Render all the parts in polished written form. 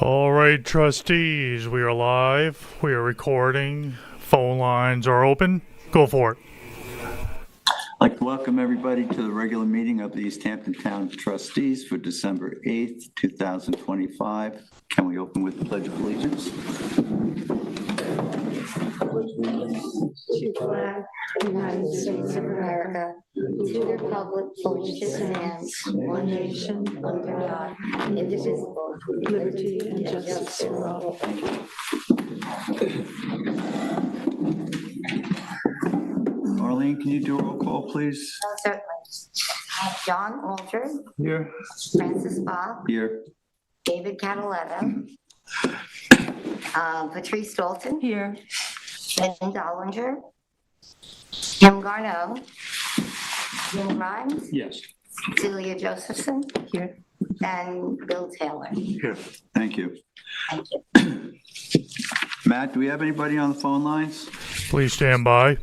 All right, trustees, we are live. We are recording. Phone lines are open. Go for it. I'd like to welcome everybody to the regular meeting of the East Hampton Town Trustees for December 8th, 2025. Can we open with the Pledge of Allegiance? To flag the United States of America, to the republic for which it stands, one nation, under God, indivisible, with liberty and justice for all. Arlene, can you do a roll call, please? Certainly. John Alter, Here. Francis Bach, Here. David Cataletta, Patrice Dalton. Here. Ben Dollinger, Tim Garneau, Jim Grimes. Yes. Celia Josephson. Here. And Bill Taylor. Here. Thank you. Thank you. Matt, do we have anybody on the phone lines? Please stand by.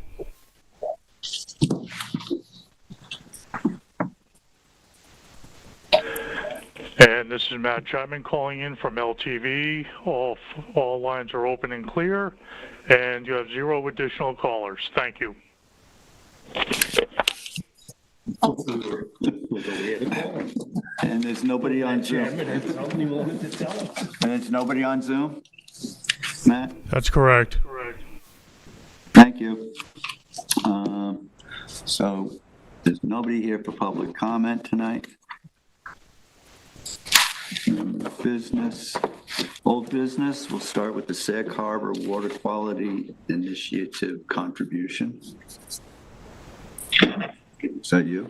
And this is Matt Chapman calling in from LTV. All lines are open and clear, and you have 0 additional callers. Thank you. And there's nobody on Zoom. And there's nobody on Zoom? Matt? That's correct. Thank you. So there's nobody here for public comment tonight. Business, old business, we'll start with the Sag Harbor Water Quality Initiative contribution. Is that you?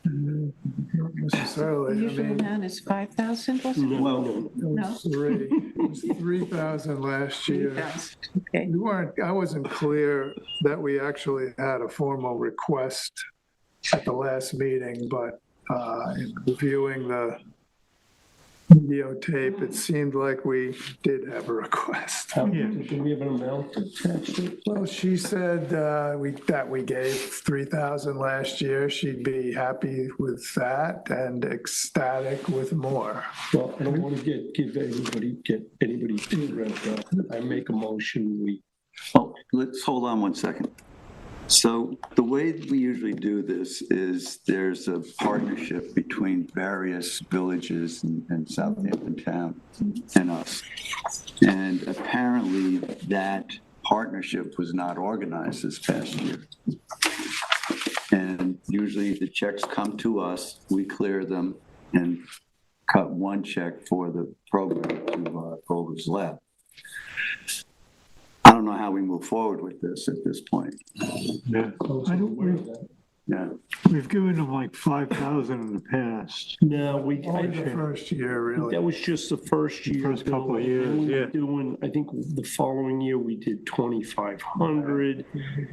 Not necessarily. The usual amount is 5,000, wasn't it? Well, It was three. It was 3,000 last year. 3,000, okay. I wasn't clear that we actually had a formal request at the last meeting, but in reviewing the videotape, it seemed like we did have a request. Do we have an amount attached to it? Well, she said that we gave 3,000 last year. She'd be happy with that and ecstatic with more. Well, I don't want to get anybody too revved up. I make a motion, oh, let's hold on one second. So the way we usually do this is there's a partnership between various villages and Southampton Town and us. And apparently that partnership was not organized this past year. And usually the checks come to us, we clear them and cut one check for the program to Grover's Lab. I don't know how we move forward with this at this point. Yeah, Yeah. we've given them like 5,000 in the past. no, The first year, really. that was just the first year. First couple of years, And we were yeah. doing, I think the following year we did 2,500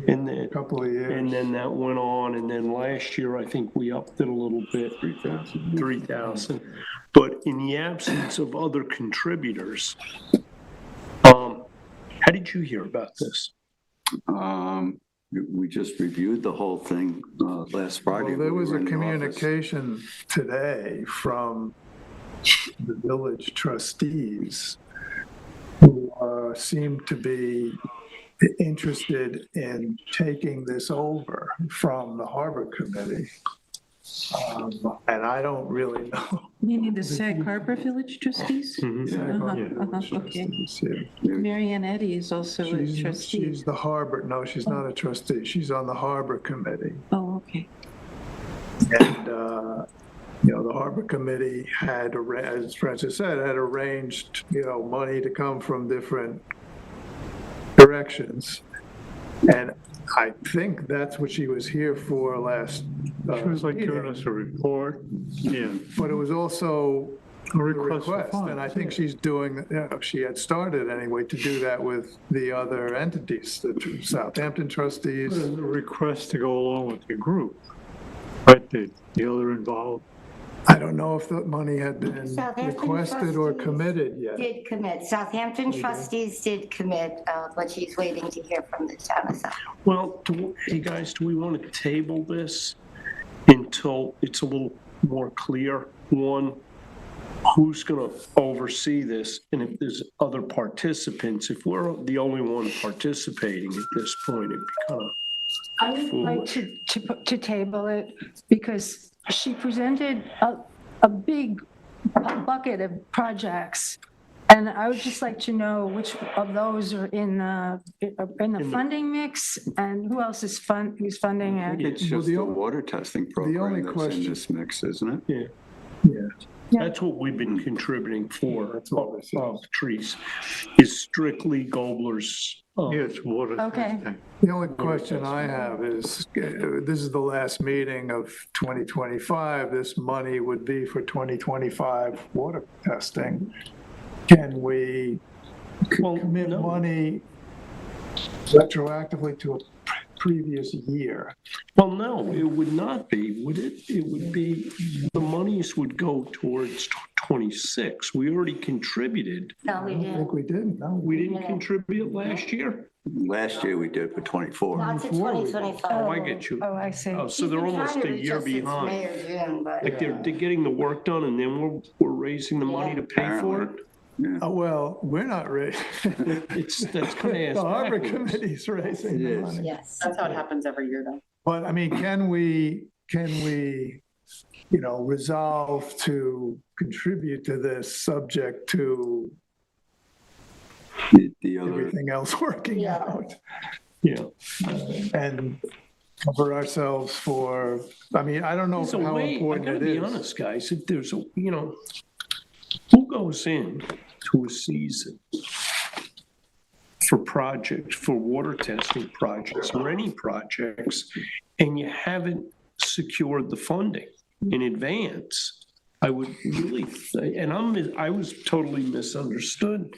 and A then, couple of years. and then that went on. And then last year, I think we upped it a little bit, 3,000. But in the absence of other contributors, how did you hear about this? We just reviewed the whole thing last Friday. Well, there was We were a in the office. communication today from the village trustees who seem to be interested in taking this over from the Harbor Committee. And I don't really know. Meaning the Sag Harbor Village Trustees? Okay. Mary Ann Eddy is also a trustee. She's the Harbor, no, she's not a trustee. She's on the Harbor Committee. Oh, okay. And, the Harbor Committee had, as Francis said, had arranged, money to come from different directions. And I think that's what she was here for last. She was like meeting. giving us a report. Yeah. But it was also A a request for request, and I funds, think yeah. she's doing, she had started anyway to do that with the other entities, the Southampton trustees. A request to go along with the group, right? The other involved. I don't know if the money had been Southampton requested or trustees committed yet. Did commit. Southampton trustees did commit, but she's waiting to hear from the town of Southampton. Well, hey guys, do we want to table this until it's a little more clear? One, who's going to oversee this? And if there's other participants, if we're the only one participating at this point, it'd be kind of I would like to table it because she presented a big bucket of projects. And I would just like to know which of those are in the funding mix and who else is who's funding it. It's just the water testing only program that's in question- this mix, isn't it? Yeah. Yeah. Yeah. That's what we've been contributing for, That's what this is. trees, is strictly Gobler's. Yeah, it's water Okay. testing. The only question I have is, this is the last meeting of 2025. This money would be for 2025 water testing. Can we Well, commit no. money retroactively to a previous year? Well, no, it would not be, would it? It would be, the monies would go towards 26. We already contributed. No, we I didn't. think we didn't, no. We didn't contribute last year? Last year we did for 24. Not to 2025. Oh, I get you. Oh, I see. Oh, so they're almost a year behind. May or June, but. Like they're getting the work done and then we're raising the money to pay for it? Well, we're not ready. That's kind of The Harbor backwards. Committee's raising the It is. money. Yes. That's how it happens every year, though. But I mean, can we, resolve to contribute to this subject to The other, everything else working Yeah. out? Yeah. And cover ourselves for, I mean, I don't know There's a how way, I important gotta it be is. honest, guys, if there's a, who goes in to a season for water testing projects or any projects, and you haven't secured the funding in advance? I would really, and I was totally misunderstanding.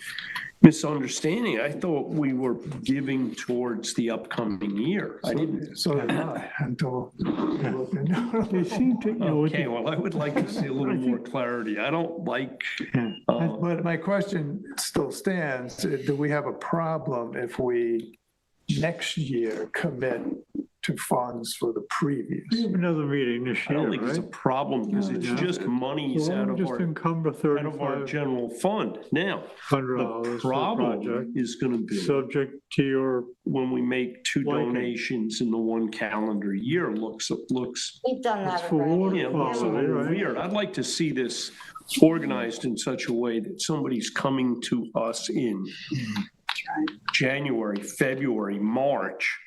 I thought we were giving towards the upcoming year. I didn't. So did I, until. They seem to, with Okay, the- well, I would like to see a little more clarity. I don't like, But my question still stands, do we have a problem if we next year commit to funds for the previous? we have another meeting this I don't year, think it's a right? problem because it's Yeah. just monies So why out don't we of just our, encumber out of our $3,500 general fund. Now, for the the problem project, is gonna be subject to your, when we make two Liking. donations in the one calendar year, looks, We've done it's that for already. water yeah, looks a quality, little right? weird. I'd like to see this organized in such a way that somebody's coming to us in January, February, March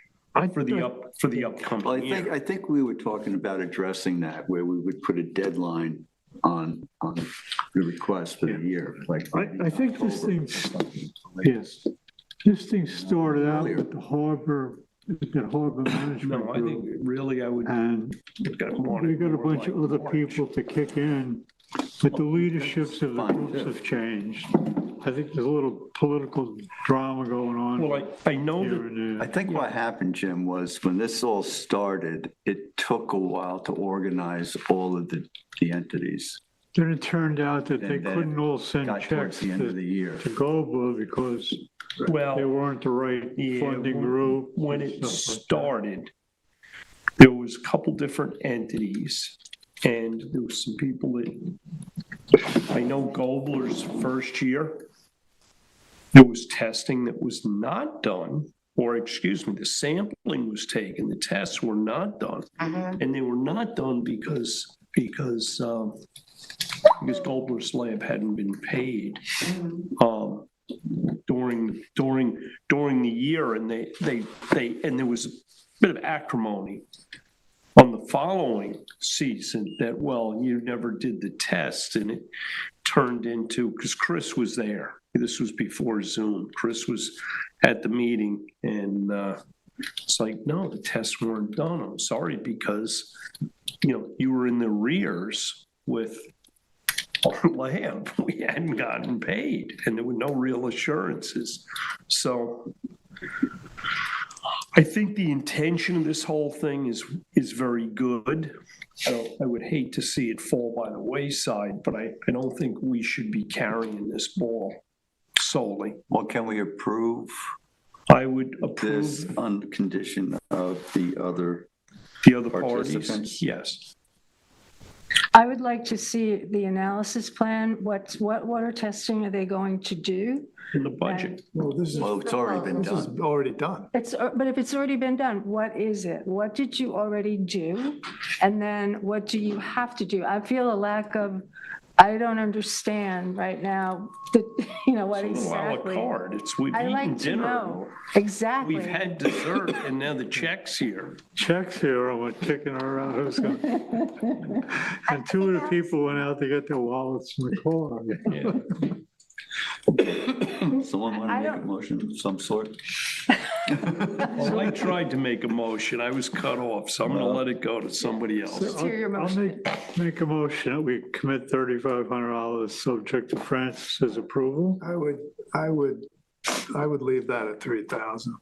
for the well, upcoming year. I think we were talking about addressing that, where we would put a deadline on the request for the year, like. I think this thing, yes, this thing started out with the harbor management No, I think group. really I would. And we got a bunch of other people to kick in, but the leaderships of the groups have changed. I think there's a little political drama going on Well, I know here that, and I there. think what happened, Jim, was when this all started, it took a while to organize all of the entities. Then it turned out that they And then couldn't all send Got checks towards the end of the to year. GOBA because they well, weren't the right yeah, funding group. when and it stuff like that. started, there was a couple different entities and there was some people that, I know Gobler's first year, there was testing that was not done, or excuse me, the sampling was taken, the tests were not done. And they were not done because Gobler's lab hadn't been paid during the year, and and there was a bit of acrimony on the following season that, well, you never did the test, and it turned into, because Chris was there. This was before Zoom. Chris was at the meeting, and it's like, no, the tests weren't done. I'm sorry, because, you were in the rears with our lab. We hadn't gotten paid, and there were no real assurances. So I think the intention of this whole thing is very good. I would hate to see it fall by the wayside, but I don't think we should be carrying this ball solely. Well, can we approve I would this approve on condition of the other? the other parties, participants? yes. I would like to see the analysis plan. What water testing are they going to do? In the budget. Well, Well, it's already been this is done. already done. But if it's already been done, what is it? What did you already do? And then what do you have to do? I feel a lack of, I don't understand right now, what It's a la exactly. carte. We've I eaten like to dinner. know, exactly. We've had dessert and now the check's here. Checks here, I'm kicking her around, who's going? And two of the people went out to get their wallets in the car. Yeah. Someone want I to make a don't- motion of some sort? Well, I tried to make a motion. I was cut off, so I'm going to let it go to somebody else. Let's hear your I'll motion. make a motion that we commit $3,500 subject to Francis's approval. I would leave that at 3,000.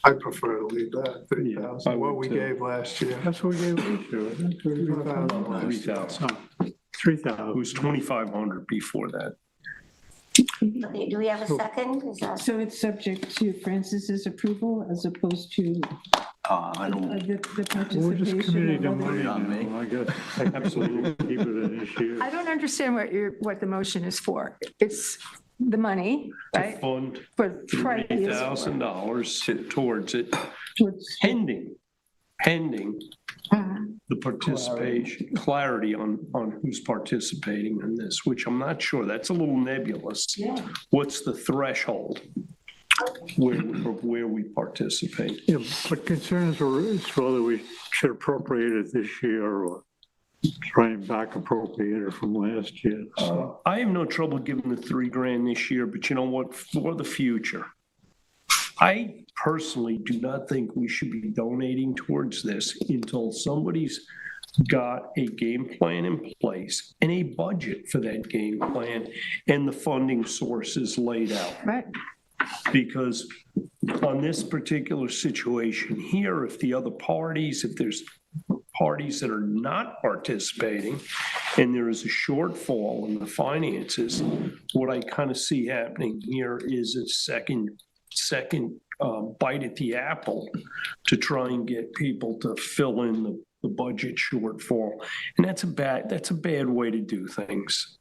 I prefer to leave that at Yeah, I 3,000, what would we too. gave last year. That's what we gave each year, isn't it? 3,000. 3,000. It 3,000. was 2,500 before that. Okay, do we have a second? Is that? So it's subject to Francis's approval as opposed to I don't, the We're just committing participation to of money other. on me. now, I guess. Absolutely. Keep it in this year. I don't understand what the motion is for. It's the money, To right? fund For previous work. $3,000 towards it, Towards- pending Mhm. the participation, clarity on who's participating in this, which I'm not sure. That's a little nebulous. What's the threshold where we participate? Yeah, but concerns were, is whether we should appropriate it this year or try and back appropriate it from last year. So I have no trouble giving the $3,000 this year, but you know what? For the future, I personally do not think we should be donating towards this until somebody's got a game plan in place and a budget for that game plan and the funding sources laid out. Right. Because on this particular situation here, if there's parties that are not participating and there is a shortfall in the finances, what I kind of see happening here is a second bite at the apple to try and get people to fill in the budget shortfall. And that's a bad way to do things.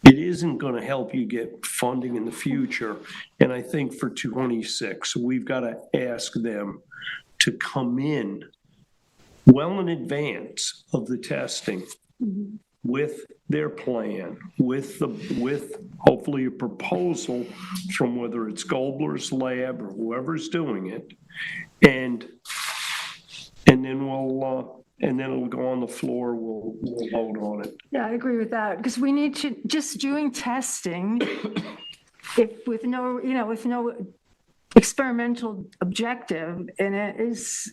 It isn't going to help you get funding in the future. And I think for 26, we've got to ask them to come in well in advance of the testing with their plan, with hopefully a proposal from whether it's Gobler's lab or whoever's doing it. And then it'll go on the floor, we'll vote on it. Yeah, I agree with that, because we need to, just doing testing, if with no experimental objective, and it's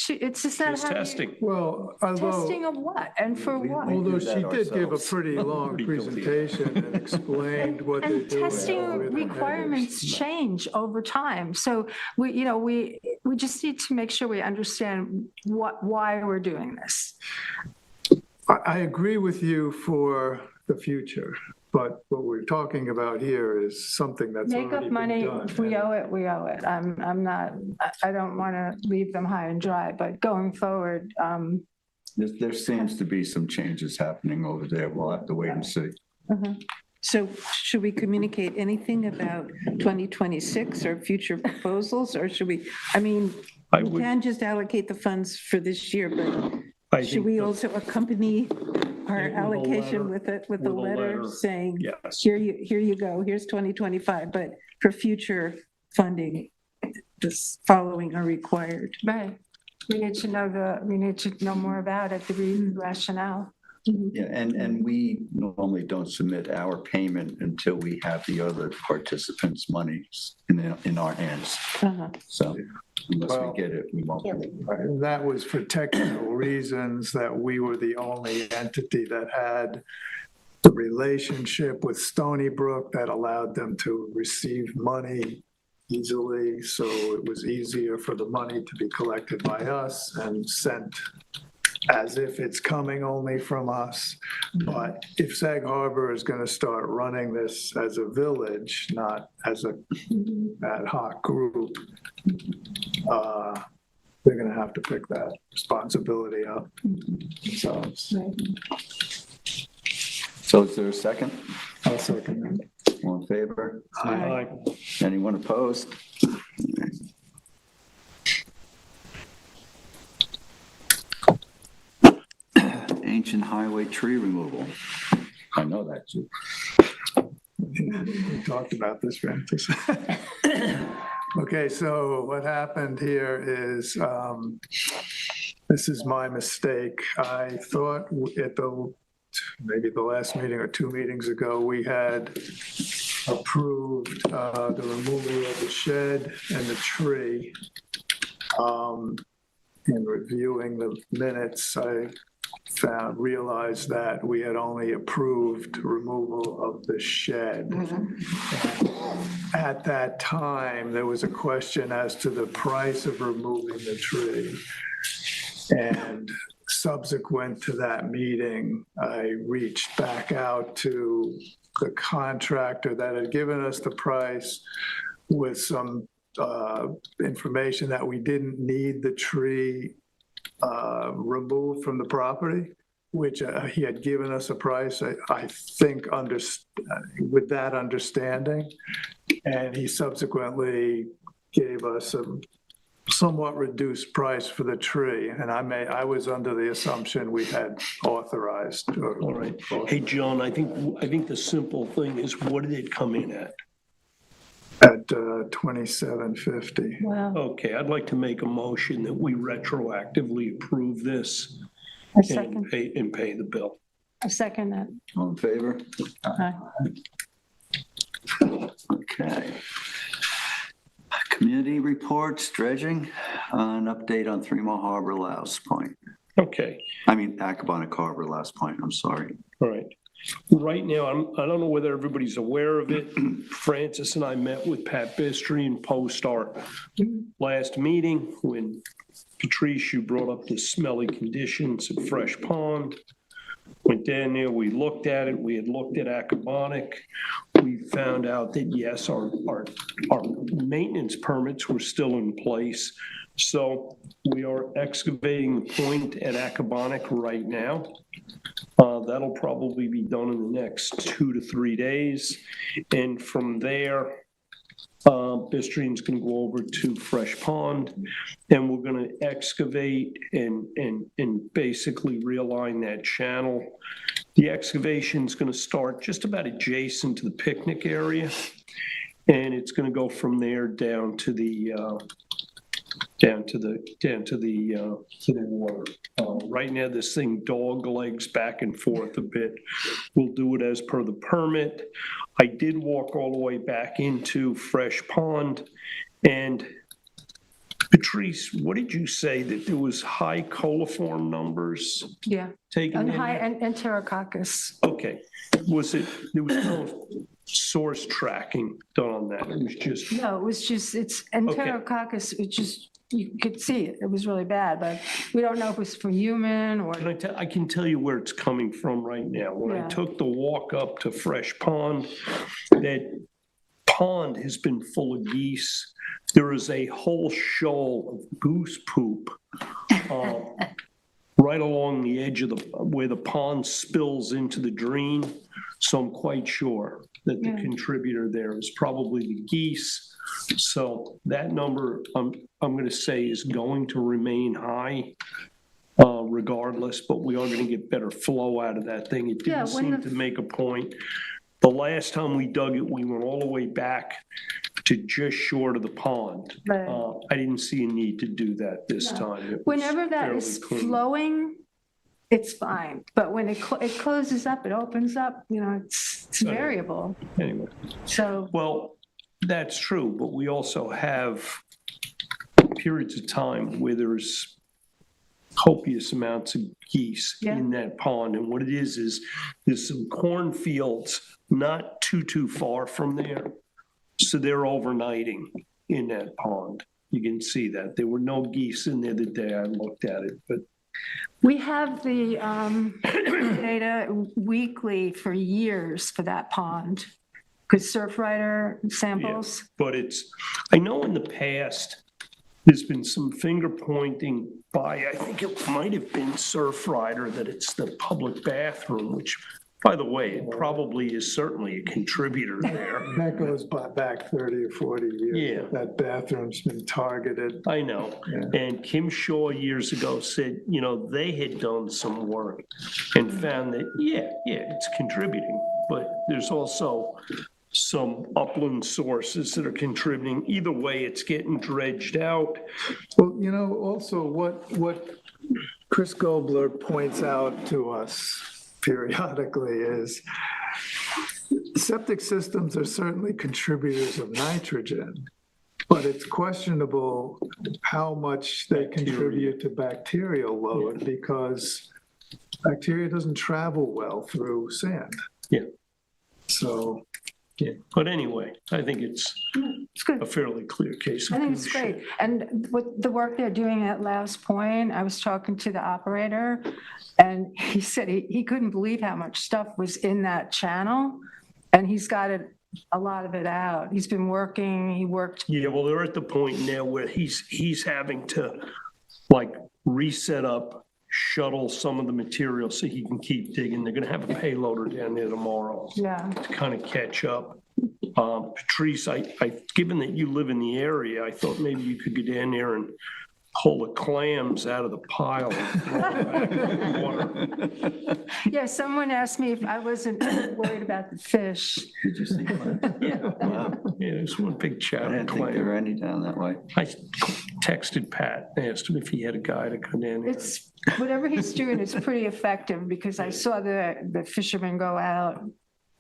just not Just how you- testing. Well, Testing of what and for what? although do she that did give a ourselves. pretty long Pretty guilty. presentation and explained what they're And doing. testing with the requirements headers. change over time. So we just need to make sure we understand why we're doing this. I agree with you for the future, but what we're talking about here is something that's Make already up been money, done. if we owe it, we owe it. I'm not, I don't want to leave them high and dry, but going forward, there seems to be some changes happening over there. We'll have to wait and see. So should we communicate anything about 2026 or future proposals, or should we, we can just allocate the funds for this year, but I should think we the- also accompany our Yeah, with a allocation letter. with a With a letter letter. saying, Yes. here you go, here's 2025, but for future funding, this following are required. right, we need to know more about it, the rationale. Yeah, and we normally don't submit our payment until we have the other participants' money in our hands. Uh-huh. So unless Well- we get it, we won't. And that was for technical reasons, that we were the only entity that had the relationship with Stony Brook that allowed them to receive money easily. So it was easier for the money to be collected by us and sent as if it's coming only from us. But if Sag Harbor is going to start running this as a village, not as a ad hoc group, they're gonna have to pick that responsibility up themselves. So is there a second? I'll second that. All in favor? Aye. Anyone opposed? Ancient highway tree removal. I know that too. We talked about this, Francis. Okay, so what happened here is, this is my mistake. I thought at maybe the last meeting or 2 meetings ago, we had approved the removal of the shed and the tree. In reviewing the minutes, I realized that we had only approved removal of the shed. At that time, there was a question as to the price of removing the tree. And subsequent to that meeting, I reached back out to the contractor that had given us the price with some information that we didn't need the tree removed from the property, which he had given us a price, I think, with that understanding. And he subsequently gave us a somewhat reduced price for the tree. And I was under the assumption we had authorized. All right. Hey, John, I think the simple thing is, what did it come in at? At $27.50. Wow. Okay, I'd like to make a motion that we retroactively approve this A and second, pay the bill. a second that. All in favor? Aye. Okay. Community reports, dredging, an update on 3 Mile Harbor, Louse Point. Okay, I mean, Accabonac Harbor, Louse Point, I'm sorry. all right. Right now, I don't know whether everybody's aware of it. Francis and I met with Pat Bistry and post our last meeting when Patrice, you brought up the smelly conditions at Fresh Pond. Went down there, we looked at it, we had looked at Accabonac. We found out that yes, our maintenance permits were still in place. So we are excavating the point at Accabonac right now. That'll probably be done in the next 2 to 3 days. And from there, Bistream's going to go over to Fresh Pond, and we're going to excavate and basically realign that channel. The excavation's going to start just about adjacent to the picnic area, and it's going to go from there down to the water. Right now, this thing dog legs back and forth a bit. We'll do it as per the permit. I did walk all the way back into Fresh Pond, and Patrice, what did you say, that there was high coliform numbers Yeah, taken and in high, there? and Enterococcus. Okay, there was no source tracking done on that, it was just, No, it was just, it's Enterococcus, it just, you could see it, it was really bad, but we don't know if it was from human or, and I can tell you where it's coming from right now. When I Yeah. took the walk up to Fresh Pond, that pond has been full of geese. There is a whole shoal of goose poop right along the edge of where the pond spills into the drain. So I'm quite sure that the Yeah. contributor there is probably the geese. So that number, I'm going to say, is going to remain high regardless, but we are going to get better flow out of that thing. It Yeah, didn't when seem the- to make a point. The last time we dug it, we went all the way back to just short of the pond. Right. I didn't see a need to do that this No. time. It was whenever that fairly is clean. flowing, it's fine, but when it closes up, it opens up, it's variable, Anyway, so, well, that's true, but we also have periods of time where there's copious amounts of geese Yeah. in that pond. And what it is there's some cornfields not too far from there. So they're overnighting in that pond. You can see that. There were no geese in there the day I looked at it, but we have the data weekly for years for that pond, because Surfrider samples. But I know in the past, there's been some finger pointing by, I think it might have been Surfrider, that it's the public bathroom, which, by the way, it probably is certainly a contributor there. That goes back 30 or 40 years. Yeah. That bathroom's been targeted. I know. Yeah. And Kim Shaw years ago said, they had done some work and found that, yeah, it's contributing, but there's also some upland sources that are contributing. Either way, it's getting dredged out. Well, also what Chris Gobler points out to us periodically is septic systems are certainly contributors of nitrogen, but it's questionable how much they contribute to bacterial load because bacteria doesn't travel well through sand. Yeah. So. Yeah, but anyway, I think it's good. a fairly clear case. I think it's great. And with the work they're doing at Louse Point, I was talking to the operator and he said he couldn't believe how much stuff was in that channel. And he's got a lot of it out. He's been working, he worked. Yeah, well, they're at the point now where he's having to reset up, shuttle some of the material so he can keep digging. They're gonna have a payloader down there tomorrow. Yeah. To kind of catch up. Patrice, given that you live in the area, I thought maybe you could go down there and pull the clams out of the pile. Yeah, someone asked me if I wasn't worried about the fish. Did you see that? Yeah, there's one big I chatting didn't think there clam. were any down that way. I texted Pat, asked him if he had a guy to come in. It's, whatever he's doing is pretty effective because I saw the fishermen go out.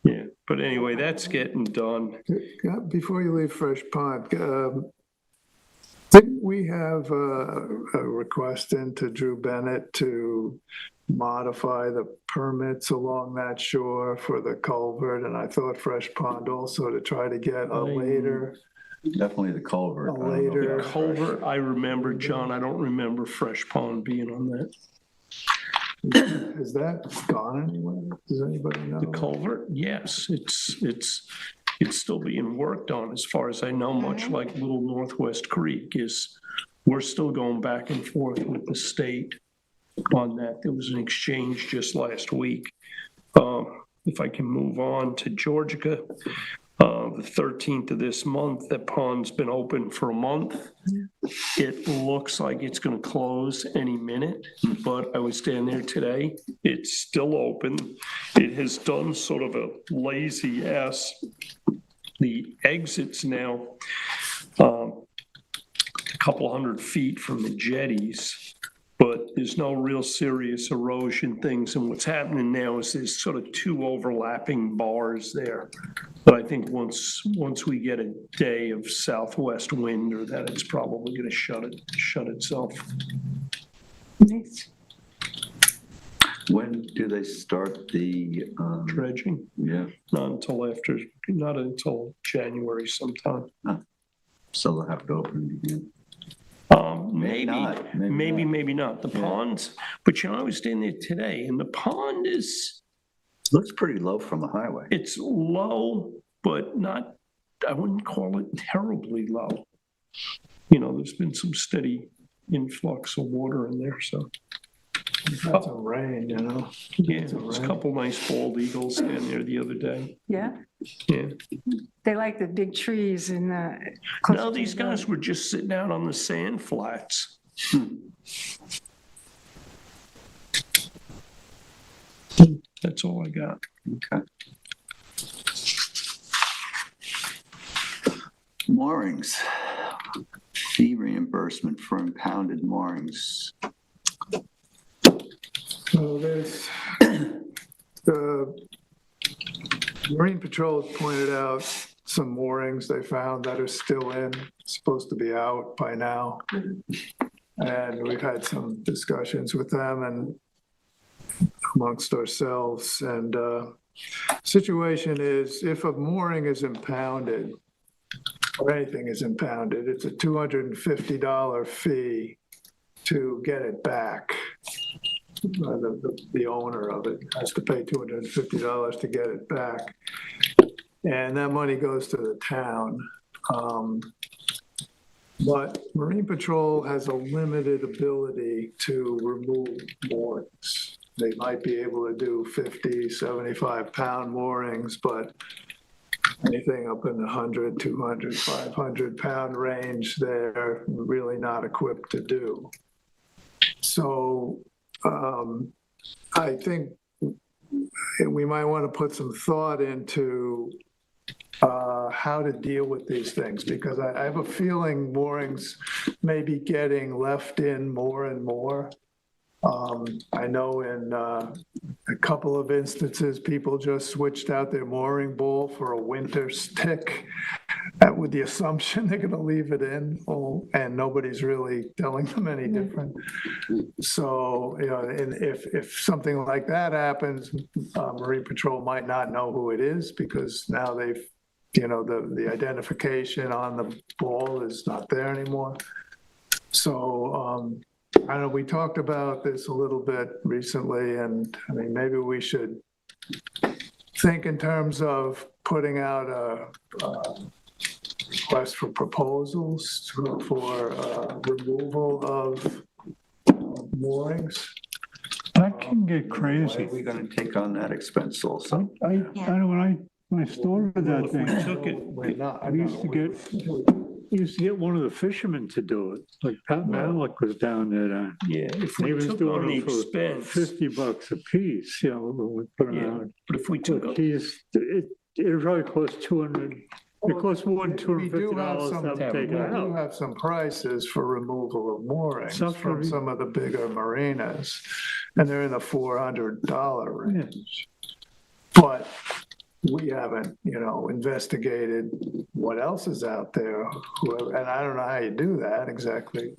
Yeah, but anyway, that's getting done. Yeah, before you leave Fresh Pond, didn't we have a request into Drew Bennett to modify the permits along that shore for the culvert? And I thought Fresh Pond also to try to get a later. Definitely the culvert. I don't know Later. about- Culvert, I remember, John, I don't remember Fresh Pond being on that. Has that gone anywhere? Does anybody know? The culvert, yes, it's still being worked on as far as I know, much like Little Northwest Creek we're still going back and forth with the state on that. There was an exchange just last week. If I can move on to Georgia, the 13th of this month, that pond's been open for a month. It looks like it's going to close any minute, but I was down there today. It's still open. It has done sort of a lazy S. The exit's now a couple 100 feet from the jetties, but there's no real serious erosion things. And what's happening now is there's sort of two overlapping bars there. But I think once we get a day of southwest wind or that, it's probably going to shut itself. Nice. When do they start the, Dredging, yeah, not until January sometime. so they'll have to open it again? Maybe not, maybe not. The ponds, but I was in there today and the pond Looks pretty low from the highway. it's low, but not, I wouldn't call it terribly low. There's been some steady influx of water in there, so. We've had some rain, Yeah, there's a couple nice bald eagles down there the other day. Yeah, Yeah. they like the big trees in the. No, these guys were just sitting out on the sand flats. That's all I got. Okay. Moorings. Fee reimbursement for impounded moorings. So there's, the Marine Patrol has pointed out some moorings they found that are still in, supposed to be out by now. And we've had some discussions with them and amongst ourselves. And situation is, if a mooring is impounded, or anything is impounded, it's a $250 fee to get it back. The owner of it has to pay $250 to get it back. And that money goes to the town. But Marine Patrol has a limited ability to remove moorings. They might be able to do 50, 75-pound moorings, but anything up in the 100, 200, 500-pound range, they're really not equipped to do. So I think we might want to put some thought into how to deal with these things, because I have a feeling moorings may be getting left in more and more. I know in a couple of instances, people just switched out their mooring bowl for a winter stick with the assumption they're going to leave it in, and nobody's really telling them any different. So, you know, and if something like that happens, Marine Patrol might not know who it is, because now they've, you know, the identification on the ball is not there anymore. So, I know we talked about this a little bit recently, and I mean, maybe we should think in terms of putting out a request for proposals for removal of moorings. That can get Why crazy. are we going to take on that expense also? I know when I started that If we thing, took it, We're not. we used to get one of the fishermen to do it. Like Pat Malik was down there then. yeah, if He we was took doing on the it for expense, $50 a piece, you know, when we put them yeah, out. but if we took, But it probably cost 200, it costs more than We do have $250 some, to have it taken we do out. have some prices for removal of moorings from Suffering. some of the bigger marinas, and they're in the $400 range. But we haven't, you know, investigated what else is out there, and I don't know how you do that exactly.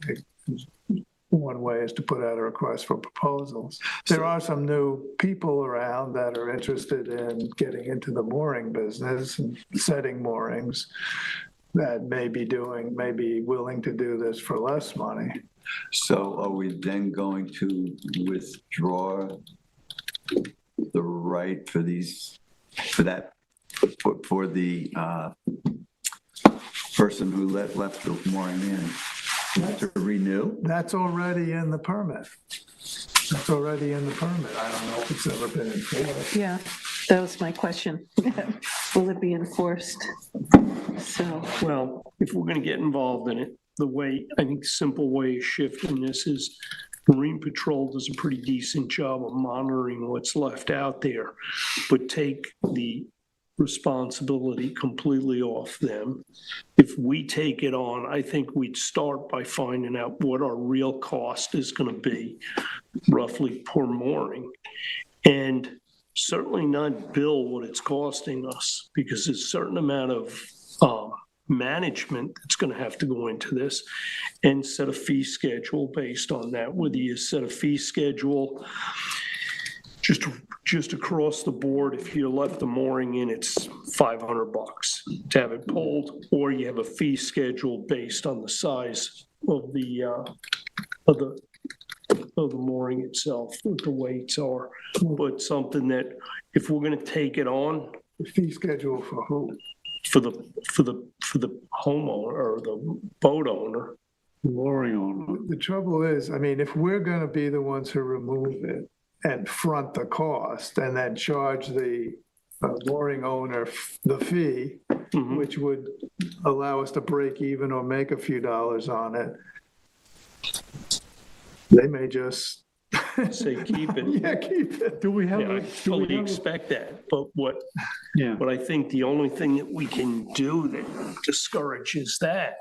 One way is to put out a request for proposals. There are some new people around that are interested in getting into the mooring business and setting moorings that may be willing to do this for less money. So are we then going to withdraw the right for these, for the person who left the mooring in to renew? That's already in the permit. That's already in the permit. I don't know if it's ever been enforced. Yeah, that was my question. Will it be enforced? So, well, if we're gonna get involved in it, the way, I think simple way of shifting this is Marine Patrol does a pretty decent job of monitoring what's left out there, but take the responsibility completely off them. If we take it on, I think we'd start by finding out what our real cost is going to be roughly per mooring, and certainly not bill what it's costing us, because there's a certain amount of management that's going to have to go into this, and set a fee schedule based on that. Whether you set a fee schedule just across the board, if you left the mooring in, it's $500 to have it pulled, or you have a fee schedule based on the size of the mooring itself, what the weights are. But something that, if we're going to take it on, The fee schedule for who? for the homeowner or the boat owner. Mooring on The trouble is, I mean, if we're going to be the ones who remove it and front the cost and then charge the mooring owner the fee, Mhm. which would allow us to break even or make a few dollars on it, they may just, Say keep it. yeah, keep it. Do we have, Yeah, I do we fully have, expect that, but yeah, But I think the only thing that we can do that discourages that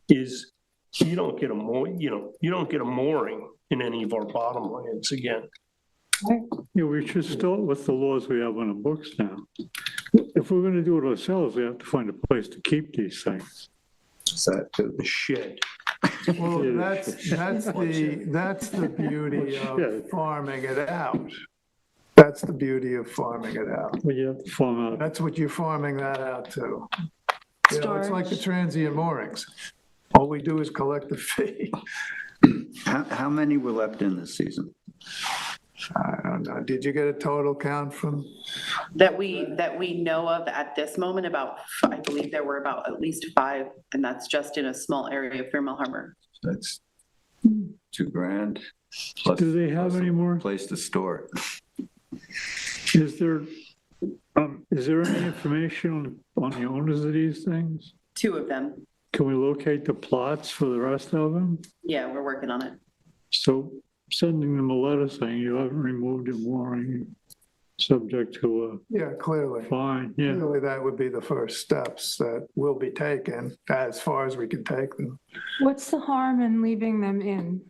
is you don't get a mooring in any of our bottom lands again. yeah, we should start with the laws we have on the books now. If we're gonna do it ourselves, we have to find a place to keep these things. The shed. Well, Yeah. that's the beauty Yeah. of farming it out. That's the beauty of farming it out. Well, you have to farm out. That's what you're farming that out to. You know, it's like the Storage. transient moorings. All we do is collect the fee. How many were left in this season? I don't know, did you get a total count from? That we know of at this moment, I believe there were about at least 5, and that's just in a small area of Fairmont Harbor. That's $2,000. Plus- Do they have plus a any more? Place to store it. Is there any information on the owners of these things? 2 of them. Can we locate the plots for the rest of them? Yeah, we're working on it. So sending them a letter saying you haven't removed your mooring, subject to Yeah, a clearly. fine, yeah. Clearly, that would be the first steps that will be taken as far as we can take them. What's the harm in leaving them in?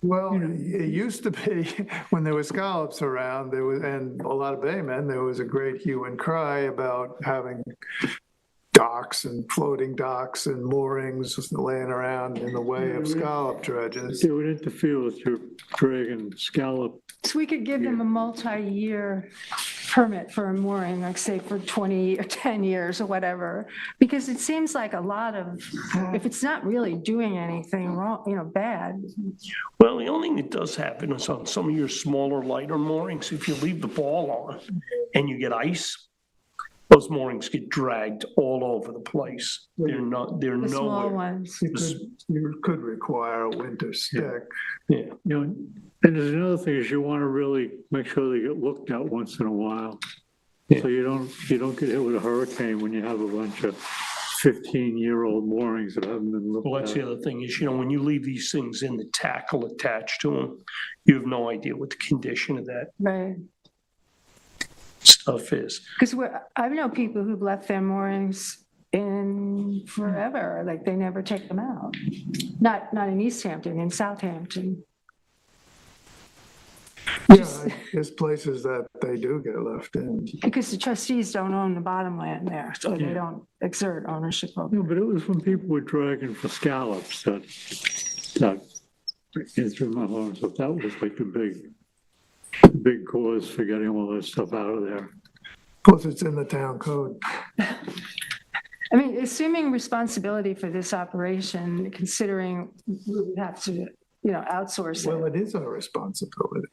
Well, it used to be, when there were scallops around, there was, and a lot of baymen, there was a great hue and cry about having docks and floating docks and moorings laying around in the way of scallop dredges. It would interfere with your dragging scallop. So we could give them a multi-year permit for a mooring, like say for 20 or 10 years or whatever, because it seems like a lot of, if it's not really doing anything wrong, bad. Well, the only thing that does happen is on some of your smaller, lighter moorings, if you leave the ball on and you get ice, those moorings get dragged all over the place. They're The small nowhere. ones. You could require a winter stick. Yeah. And there's another thing is you want to really make sure they get looked at once in a while. Yeah. So you don't get hit with a hurricane when you have a bunch of 15-year-old moorings that haven't been looked Well, at. that's the other thing is, when you leave these things in the tackle attached to them, you have no idea what the condition of that Right. stuff is. Because I know people who've left their moorings in forever, like they never take them out. Not in East Hampton, in Southampton. Yeah, there's places that they do get left in. Because the trustees don't own the bottom land there, so they don't exert ownership over No, it. but it was when people were dragging for scallops that in through my home, so that was like a big cause for getting all that stuff out of there. Plus, it's in the town code. I mean, assuming responsibility for this operation, considering we would have to, outsource Well, it. it is our responsibility.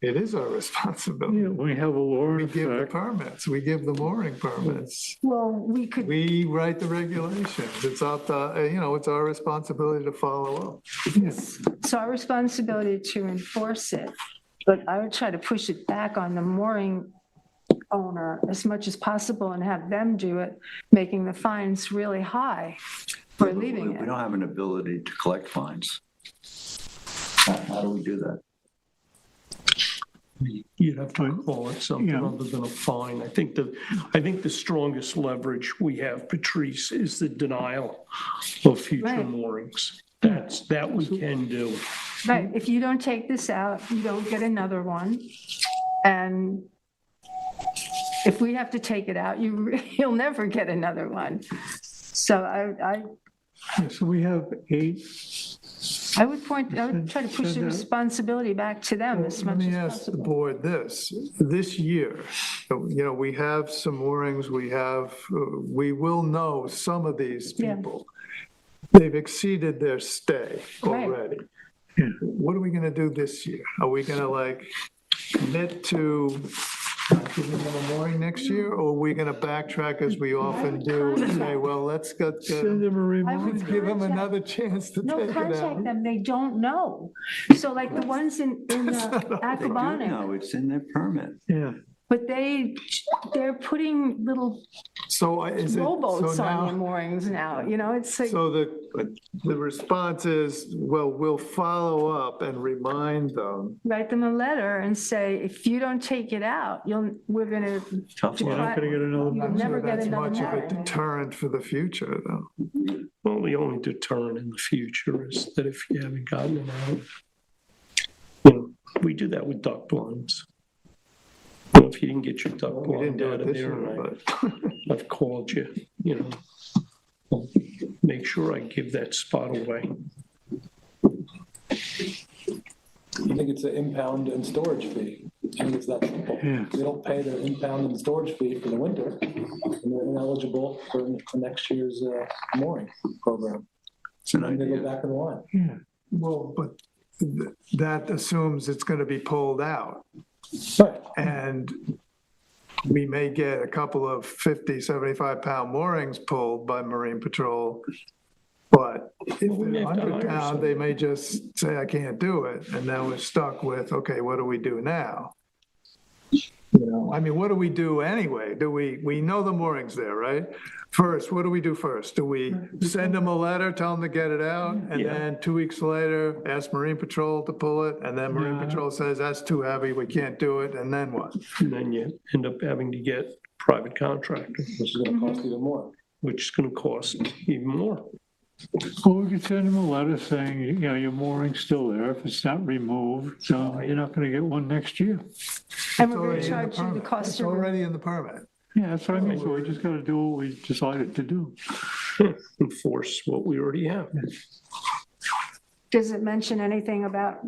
It is our responsibility. Yeah, we have a law We in give the effect. permits, we give the mooring permits. Well, we could, We write the regulations. It's up to, it's our responsibility to follow up. it's our responsibility to enforce it, but I would try to push it back on the mooring owner as much as possible and have them do it, making the fines really high for leaving We it. don't have an ability to collect fines. How do we do that? You'd have to call it something Yeah. other than a fine. I think the strongest leverage we have, Patrice, is the denial of future Right. moorings. That we can do. Right, if you don't take this out, you don't get another one. And if we have to take it out, you'll never get another one. So So we have 8. I would try to push the responsibility back to them as Let much me as ask the possible. board this year, we have some moorings, we will know some of these Yeah. people. They've exceeded their stay Right. already. What are we gonna do this year? Are we gonna commit to giving them a mooring next year, or are we gonna backtrack as we often do and say, well, let's Send them a I reminder. would give them contact- another chance to No, take it contact out? them, they don't know. So like the ones in They do Accabonac, know, it's in their permit. Yeah. but they're putting little So is it, rowboats so on their now, moorings now, it's like, so the response is, well, we'll follow up and remind them. write them a letter and say, if you don't take it out, we're gonna, Tough You're luck. not going to get another You'll I'm one. sure never get that's another much of a mooring. deterrent for the future, though. Well, the only deterrent in the future is that if you haven't gotten them out, we do that with duck blinds. If you didn't get your duck We didn't blind do out it of this there, year, and but. I've called you, I'll make sure I give that spot away. I think it's an impound and storage fee. I think it's that simple. Yeah. They don't pay their impound and storage fee for the winter, and they're ineligible for next year's mooring program. It's an And they go idea. back in the line. Yeah. Well, but that assumes it's going to be pulled out. Right. And we may get a couple of 50, 75-pound moorings pulled by Marine Patrol. But if we they're have to hire underbound, they may just say, I can't do it. And then we're stuck with, okay, what do we do now? You know, I mean, what do we do anyway? We know the moorings there, right? First, what do we do first? Do we send them a letter, tell them to get it out? And Yeah. then 2 weeks later, ask Marine Patrol to pull it? And then Marine Yeah. Patrol says, that's too heavy, we can't do it. And then what? And then you end up having to get private contractor, Which is gonna cost even more. which is gonna cost even more. Well, we could send them a letter saying, you know, your mooring's still there. If it's not removed, you're not gonna get one next year. And It's we're already gonna in the charge you the permit. cost It's of. already in the permit. Yeah, that's what I mean. So we just gotta do what we decided to do. Enforce what we already have. Does it mention anything about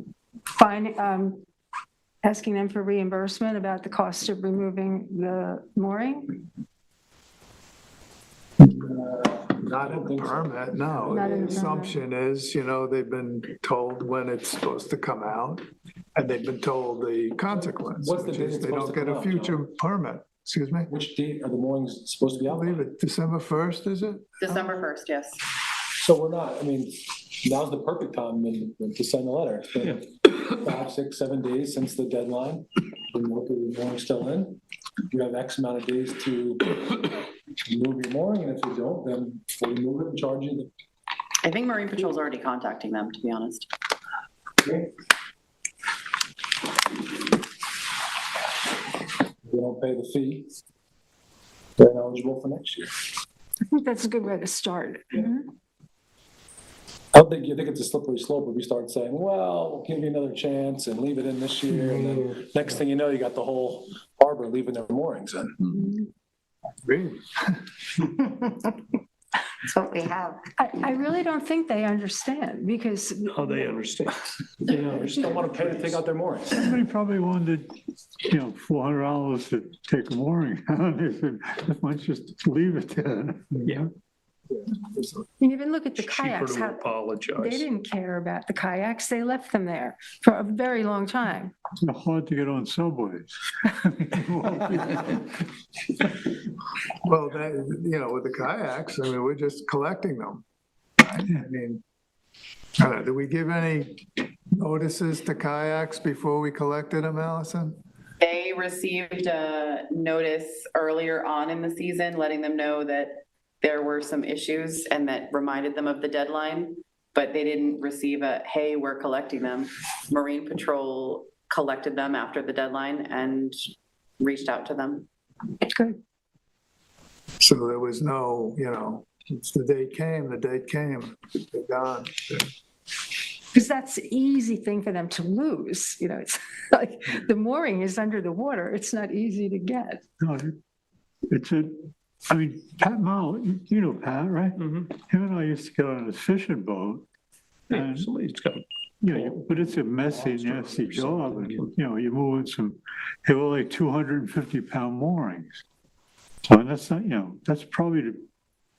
asking them for reimbursement about the cost of removing the mooring? Not in the permit, no. Not The in the permit. assumption is, you know, they've been told when it's supposed to come out, and they've been told the consequence, What's the which date is it's they don't supposed to get come a out, future John? permit. Excuse me? Which date are the moorings supposed to be I out? believe it, December 1st, is it? December 1st, yes. So we're not, I mean, now's the perfect time to send a letter. It's been 5, 6, 7 days since the deadline. The mooring's still in. You have X amount of days to move your mooring, and if you don't, then we'll remove it and charge you the. I think Marine Patrol's already contacting them, to be honest. They don't pay the fee. They're eligible for next year. I think that's a good way to start. I don't think, you think it's a slippery slope if we start saying, well, we'll give you another chance and leave it in this year, and then next thing you know, you got the whole harbor leaving their moorings in. Really? That's what we have. I really don't think they understand because How they understand. They just don't want to pay to take out their moorings. Somebody probably wanted, you know, $400 to take a mooring down. They said, why don't you just leave it there? Yeah. you even look at the Cheaper kayaks, to how, they apologize. didn't care about the kayaks. They left them there for a very long time. It's hard to get on subways. Well, that, you know, with the kayaks, I mean, we're just collecting them. I mean, I don't know, do we give any notices to kayaks before we collected them, Allison? They received a notice earlier on in the season, letting them know that there were some issues and that reminded them of the deadline, but they didn't receive a, hey, we're collecting them. Marine Patrol collected them after the deadline and reached out to them. Good. So there was no, you know, it's the date came, they're gone. Because that's the easy thing for them to lose. You know, it's like the mooring is under the water. It's not easy to get. No, it's I mean, Pat Mall, you know Pat, right? Mhm. Him and I used to get on his fishing boat. Yeah, And, somebody's got, you know, but it's a messy, nasty job. And, you know, you're moving they were like 250-pound moorings. So that's not, you know, that's probably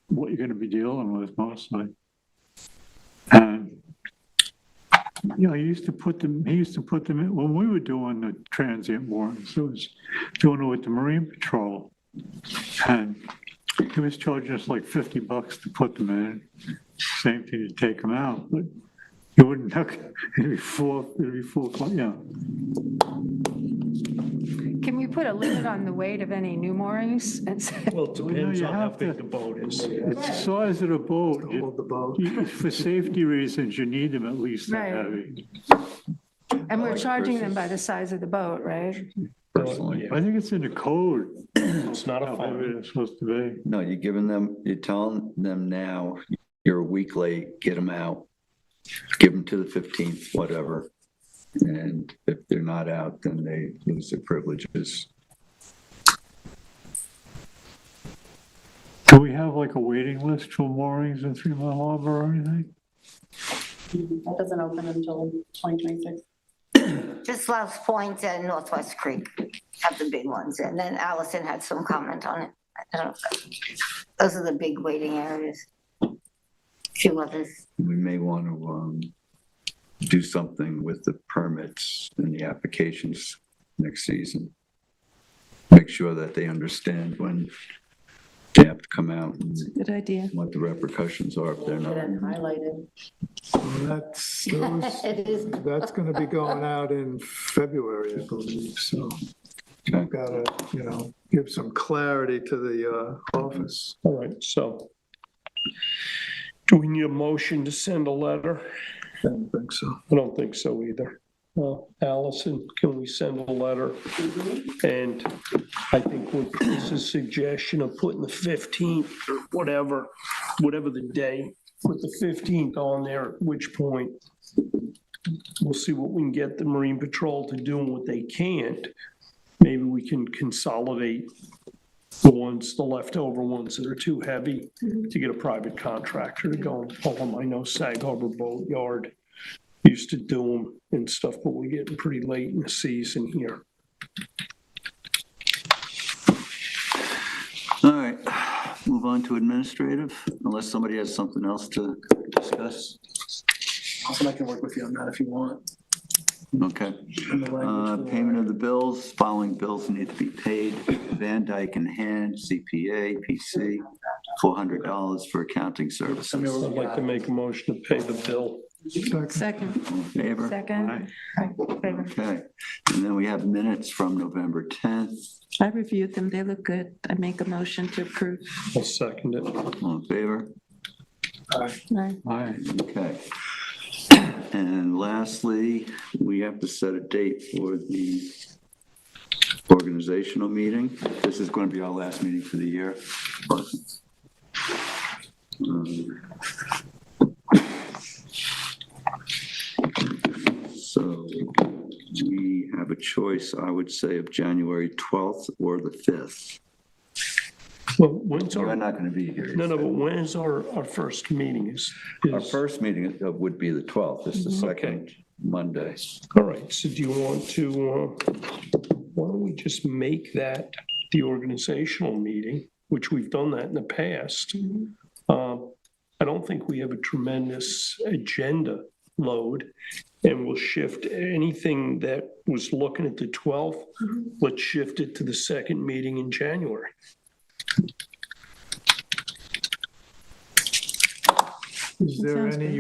what you're going to be dealing with mostly. And, you know, he used to put them in, when we were doing the transient moorings, it was doing it with the Marine Patrol. And he was charging us like $50 to put them in. Same thing to take them out, but you wouldn't, it'd be full, yeah. Can we put a limit on the weight of any new moorings? And say, well, it depends you on how have big to- the boat is. It's the size of the boat. Hold the boat. For safety reasons, you need them at least that Right. heavy. and we're charging them by the size of the boat, right? Personally. I think it's in the code. It's not a How heavy fine. it's supposed to be. No, you're telling them now, you're a week late, get them out. Give them to the 15th, whatever. And if they're not out, then they lose their privileges. Do we have like a waiting list for moorings in 3 Mile Harbor or anything? That doesn't open until 2026. Just Love's Point and Northwest Creek have the big ones. And then Allison had some comment on it. I don't know. Those are the big waiting areas. few others. We may want to do something with the permits and the applications next season. Make sure that they understand when they have to come out and Good idea. what the repercussions are if they're Get not. it highlighted. That's, It is. that's going to be going out in February, I believe, so Okay. gotta, give some clarity to the office. All right, so do we need a motion to send a letter? I don't think so. I don't think so either. Allison, can we send a letter? And I think with Chris's suggestion of putting the 15th or whatever the day, put the 15th on there, at which point we'll see what we can get the Marine Patrol to do and what they can't. Maybe we can consolidate the leftover ones that are too heavy to get a private contractor to go and pull them. I know Sag Harbor Boat Yard used to do them and stuff, but we're getting pretty late in the season here. All right, move on to administrative, unless somebody has something else to discuss. Also, I can work with you on that if you want. Okay. And the language for the Payment of letter. the bills, following bills need to be paid. Van Dyke in hand, CPA, PC, $400 for accounting services. I'd like to make a motion to pay the bill. Second. All in favor? Second. Favor. Okay, and then we have minutes from November 10th. I reviewed them. They look good. I make a motion to approve. I'll second it. All in favor? Right. Aye. Okay. And lastly, we have to set a date for the organizational meeting. This is going to be our last meeting for the year. So we have a choice, I would say, of January 12th or the 5th. Well, when's We're our, not going to be here. no, but when is our first meeting is? Our first meeting would be the 12th. It's the second Monday. All right, so do you want to, why don't we just make that the organizational meeting, which we've done that in the past. I don't think we have a tremendous agenda load, and we'll shift anything that was looking at the 12th, let's shift it to the second meeting in January. Is there Sounds any,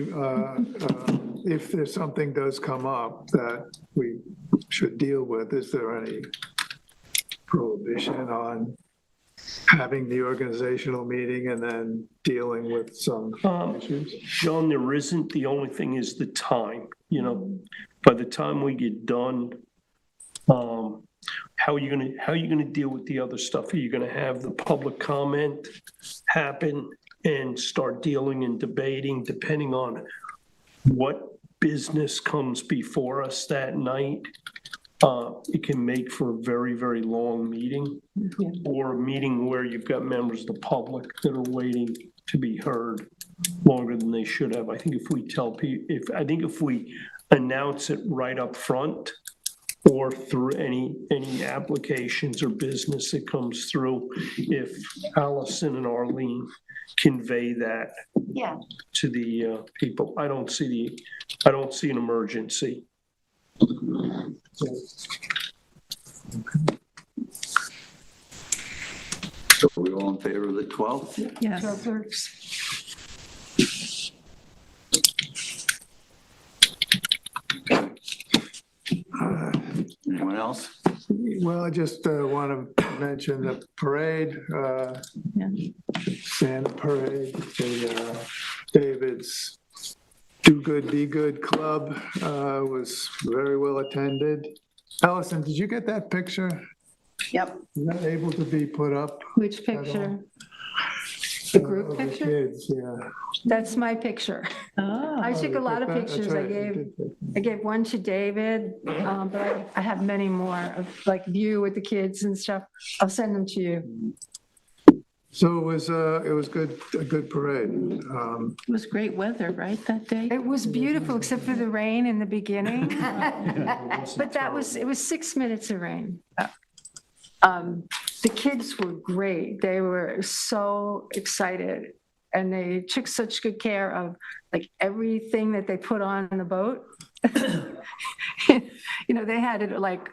if there's something does come up that we should deal with, is there any prohibition on having the organizational meeting and then dealing with some issues? John, there isn't. The only thing is the time, by the time we get done, how are you gonna deal with the other stuff? Are you gonna have the public comment happen and start dealing and debating depending on what business comes before us that night? It can make for a very, very long meeting, or a meeting where you've got members of the public that are waiting to be heard longer than they should have. I think if we tell people, if we announce it right up front, or through any applications or business that comes through, if Allison and Arlene convey that Yeah. to the people, I don't see an emergency. So are we all in favor of the 12th? Yes. That works. Anyone else? Well, I just want to mention the parade, Santa Parade, the David's Do Good, Be Good Club was very well attended. Allison, did you get that picture? Yep. Is that able to be put up? Which picture? The group Of the picture? kids, yeah. That's my picture. Oh, I took a lot of That's pictures. right, you did. I gave one to David, but I have many more of like you with the kids and stuff. I'll send them to you. So it was good, a good parade. it was great weather, right, that day? It was beautiful, except for the rain in the beginning. But it was 6 minutes of rain. The kids were great. They were so excited. and they took such good care of like everything that they put on the boat. They had it like,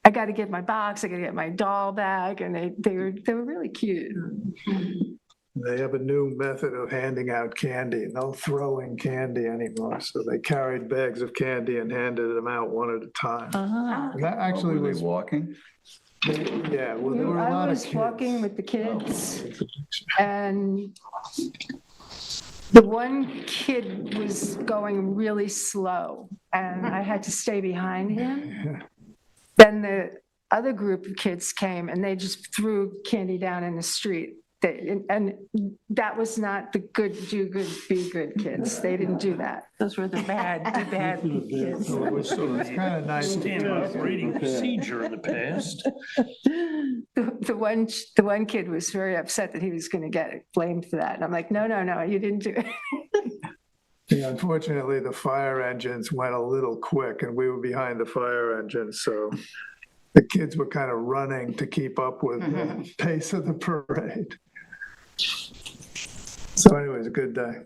I got to get my box, I got to get my doll bag, and they were really cute. They have a new method of handing out candy, no throwing candy anymore. So they carried bags of candy and handed them out one at a time. And that actually Were they was, walking? yeah, well, there were a lot I of was walking kids. with the kids, and the one kid was going really slow, and I had to stay behind him. Then the other group of kids came, and they just threw candy down in the street. And that was not the good, do good, be good kids. They didn't do that. Those were the bad kids. So it was kind of nice. Standard operating procedure in the past. The one kid was very upset that he was going to get blamed for that. And I'm like, no, you didn't do it. Yeah, unfortunately, the fire engines went a little quick and we were behind the fire engines. So the kids were kind of running to keep up with the pace of the parade. So anyways, a good day.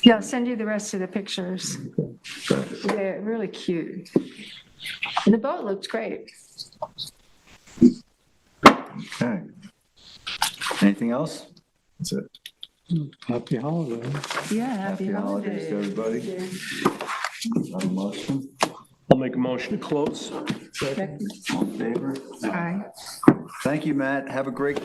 Yeah, I'll send you the rest of the pictures. They're really cute. And the boat looked great. Okay. Anything else? That's it. Happy holidays. Yeah, Happy holidays to everybody. Have a motion? I'll make a motion to close. All in favor? Aye. Thank you, Matt. Have a great